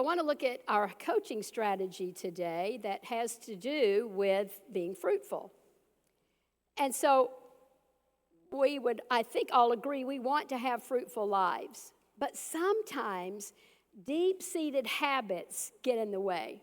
I want to look at our coaching strategy today that has to do with being fruitful. And so we would, I think all agree, we want to have fruitful lives. But sometimes deep-seated habits get in the way.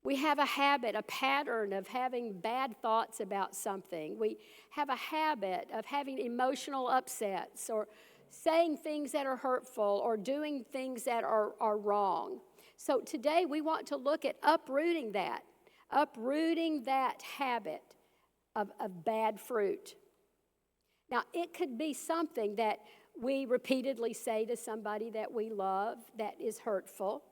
We have a habit, a pattern of having bad thoughts about something. We have a habit of having emotional upsets or saying things that are hurtful or doing things that are wrong. So today we want to look at uprooting that habit of bad fruit. Now, it could be something that we repeatedly say to somebody that we love that is hurtful.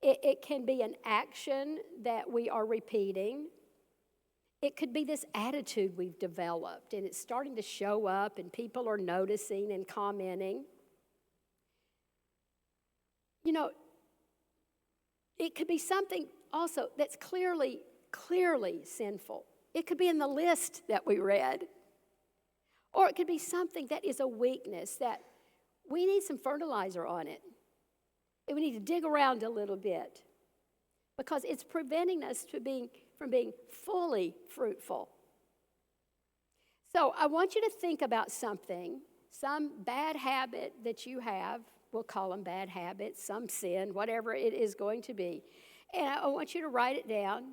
It can be an action that we are repeating. It could be this attitude we've developed, and it's starting to show up, and people are noticing and commenting. You know, it could be something also that's clearly sinful. It could be in the list that we read. Or it could be something that is a weakness that we need some fertilizer on it. And we need to dig around a little bit because it's preventing us from being fully fruitful. So I want you to think about something, some bad habit that you have. We'll call them bad habits, some sin, whatever it is going to be. And I want you to write it down.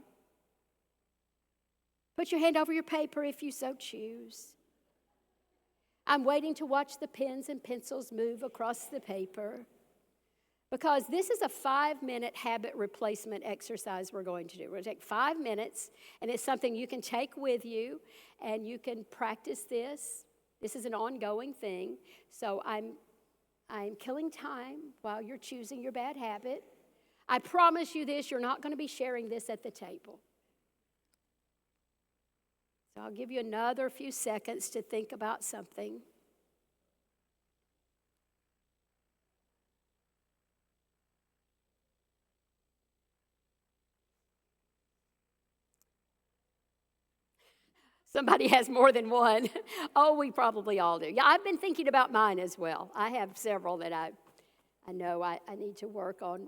Put your hand over your paper if you so choose. I'm waiting to watch the pens and pencils move across the paper because this is a 5-minute habit replacement exercise we're going to do. We're going to take 5 minutes, and it's something you can take with you, and you can practice this. This is an ongoing thing, so I'm killing time while you're choosing your bad habit. I promise you this, you're not going to be sharing this at the table. So I'll give you another few seconds to think about something. Somebody has more than one. Oh, we probably all do. Yeah, I've been thinking about mine as well. I have several that I know I need to work on.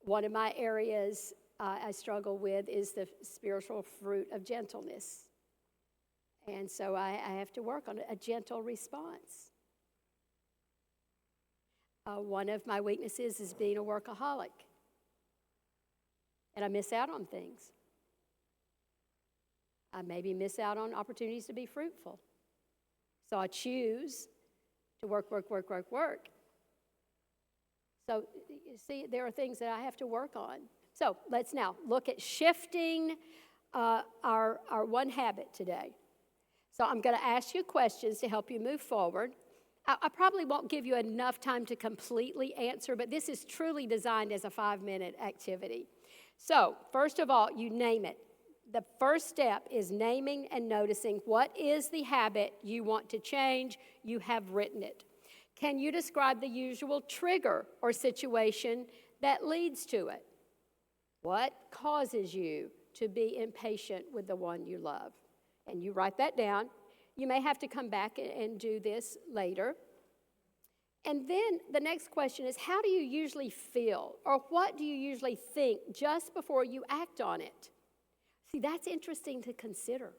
One of my areas I struggle with is the spiritual fruit of gentleness. And so I have to work on a gentle response. One of my weaknesses is being a workaholic. And I miss out on things. I maybe miss out on opportunities to be fruitful. So I choose to work. So you see, there are things that I have to work on. So let's now look at shifting our one habit today. So I'm going to ask you questions to help you move forward. I probably won't give you enough time to completely answer, but this is truly designed as a 5-minute activity. So first of all, you name it. The first step is naming and noticing what is the habit you want to change. You have written it. Can you describe the usual trigger or situation that leads to it? What causes you to be impatient with the one you love? And you write that down. You may have to come back and do this later. And then the next question is, how do you usually feel? Or what do you usually think just before you act on it? See, that's interesting to consider.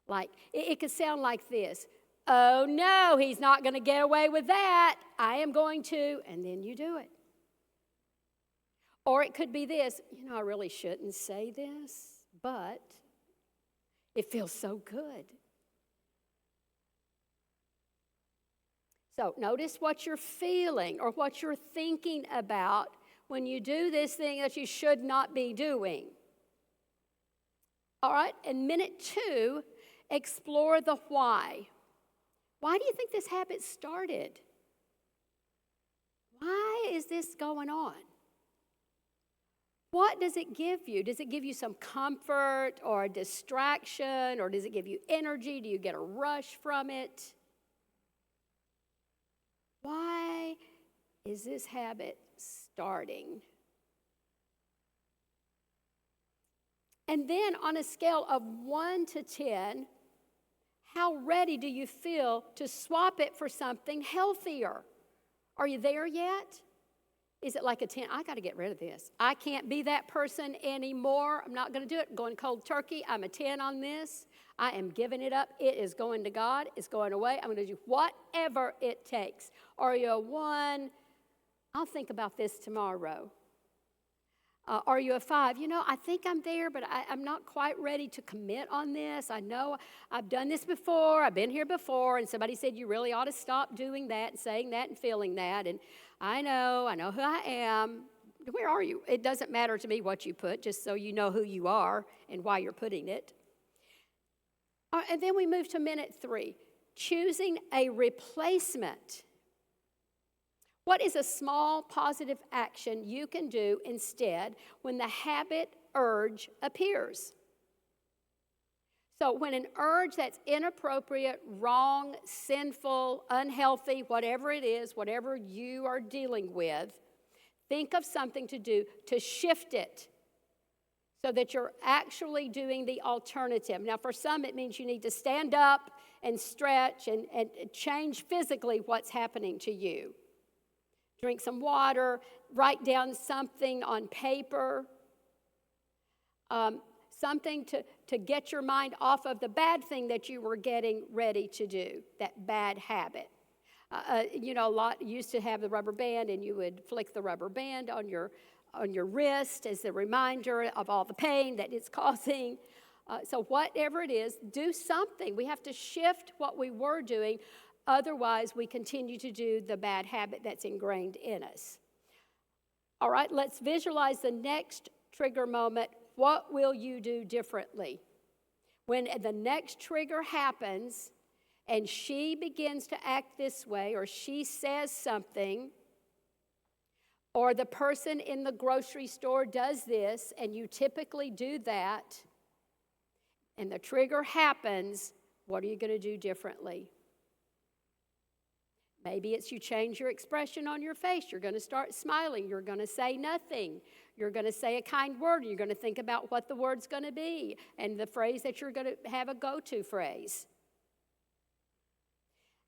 Like, it could sound like this. Oh, no, he's not going to get away with that. I am going to, and then you do it. Or it could be this. I really shouldn't say this, but it feels so good. So notice what you're feeling or what you're thinking about when you do this thing that you should not be doing. All right, and minute 2, explore the why. Why do you think this habit started? Why is this going on? What does it give you? Does it give you some comfort or a distraction, or does it give you energy? Do you get a rush from it? Why is this habit starting? And then on a scale of 1 to 10, how ready do you feel to swap it for something healthier? Are you there yet? Is it like a 10? I got to get rid of this. I can't be that person anymore. I'm not going to do it. I'm going cold turkey. I'm a 10 on this. I am giving it up. It is going to God. It's going away. I'm going to do whatever it takes. Are you a 1? I'll think about this tomorrow. Are you a 5? I think I'm there, but I'm not quite ready to commit on this. I know I've done this before. I've been here before, and somebody said you really ought to stop doing that and saying that and feeling that. And I know who I am. Where are you? It doesn't matter to me what you put, just so you know who you are and why you're putting it. And then we move to minute 3, choosing a replacement. What is a small positive action you can do instead when the habit urge appears? So when an urge that's inappropriate, wrong, sinful, unhealthy, whatever it is, whatever you are dealing with, think of something to do to shift it so that you're actually doing the alternative. Now, for some, it means you need to stand up and stretch and change physically what's happening to you. Drink some water, write down something on paper, something to get your mind off of the bad thing that you were getting ready to do, that bad habit. A lot used to have the rubber band, and you would flick the rubber band on your wrist as a reminder of all the pain that it's causing. So whatever it is, do something. We have to shift what we were doing. Otherwise, we continue to do the bad habit that's ingrained in us. All right, let's visualize the next trigger moment. What will you do differently? When the next trigger happens and she begins to act this way, or she says something, or the person in the grocery store does this, and you typically do that, and the trigger happens, what are you going to do differently? Maybe it's you change your expression on your face. You're going to start smiling. You're going to say nothing. You're going to say a kind word. You're going to think about what the word's going to be and the phrase that you're going to have a go-to phrase.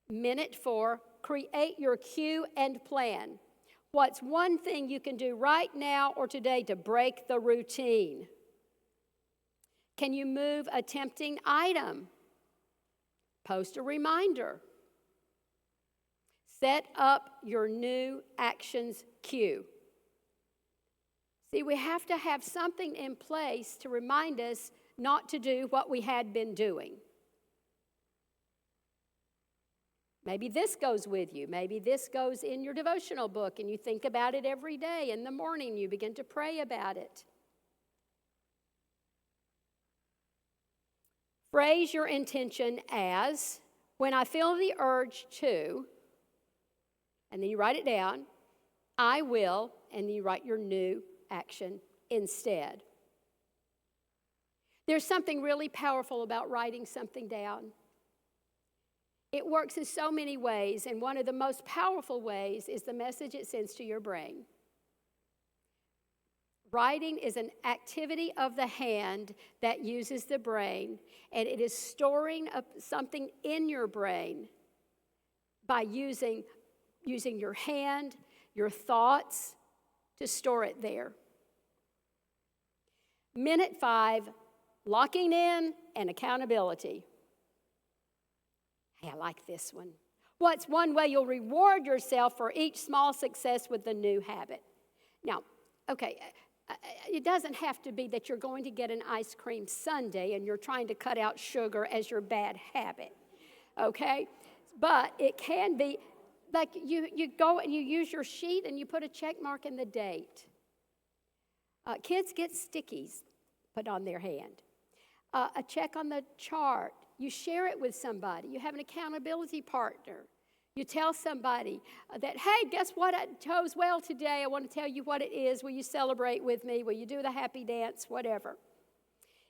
Minute 4, create your cue and plan. What's one thing you can do right now or today to break the routine? Can you move a tempting item? Post a reminder. Set up your new actions cue. See, we have to have something in place to remind us not to do what we had been doing. Maybe this goes with you. Maybe this goes in your devotional book, and you think about it every day. In the morning, you begin to pray about it. Phrase your intention as, when I feel the urge to, and then you write it down, I will, and then you write your new action instead. There's something really powerful about writing something down. It works in so many ways, and one of the most powerful ways is the message it sends to your brain. Writing is an activity of the hand that uses the brain, and it is storing up something in your brain by using your hand, your thoughts, to store it there. Minute 5, locking in and accountability. Hey, I like this one. What's one way you'll reward yourself for each small success with the new habit? Now, okay, it doesn't have to be that you're going to get an ice cream sundae and you're trying to cut out sugar as your bad habit, okay? But it can be like you go and you use your sheet and you put a check mark in the date. Kids get stickies put on their hand. A check on the chart. You share it with somebody. You have an accountability partner. You tell somebody that, hey, guess what? I chose well today. I want to tell you what it is. Will you celebrate with me? Will you do the happy dance? Whatever.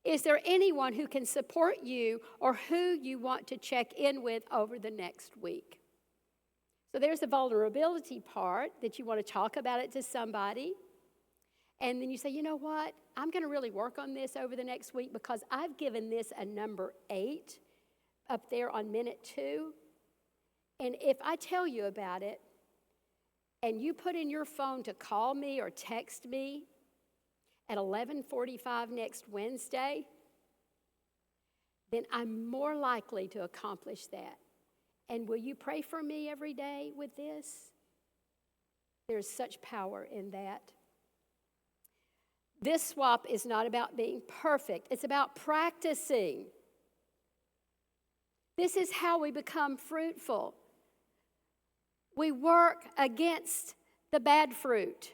Is there anyone who can support you or who you want to check in with over the next week? So there's the vulnerability part that you want to talk about it to somebody. And then you say, you know what? I'm going to really work on this over the next week because I've given this a number 8 up there on minute 2. And if I tell you about it and you put in your phone to call me or text me at 11:45 next Wednesday, then I'm more likely to accomplish that. And will you pray for me every day with this? There's such power in that. This swap is not about being perfect. It's about practicing. This is how we become fruitful. We work against the bad fruit.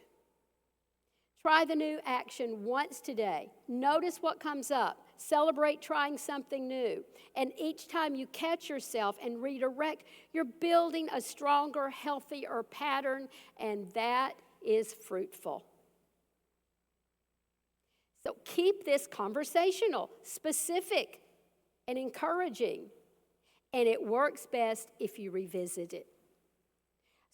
Try the new action once today. Notice what comes up. Celebrate trying something new. And each time you catch yourself and redirect, you're building a stronger, healthier pattern, and that is fruitful. So keep this conversational, specific, and encouraging. And it works best if you revisit it.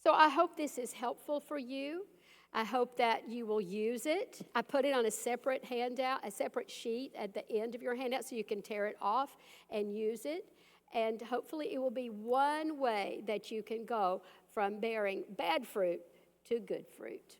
So I hope this is helpful for you. I hope that you will use it. I put it on a separate handout, a separate sheet at the end of your handout so you can tear it off and use it. And hopefully it will be one way that you can go from bearing bad fruit to good fruit.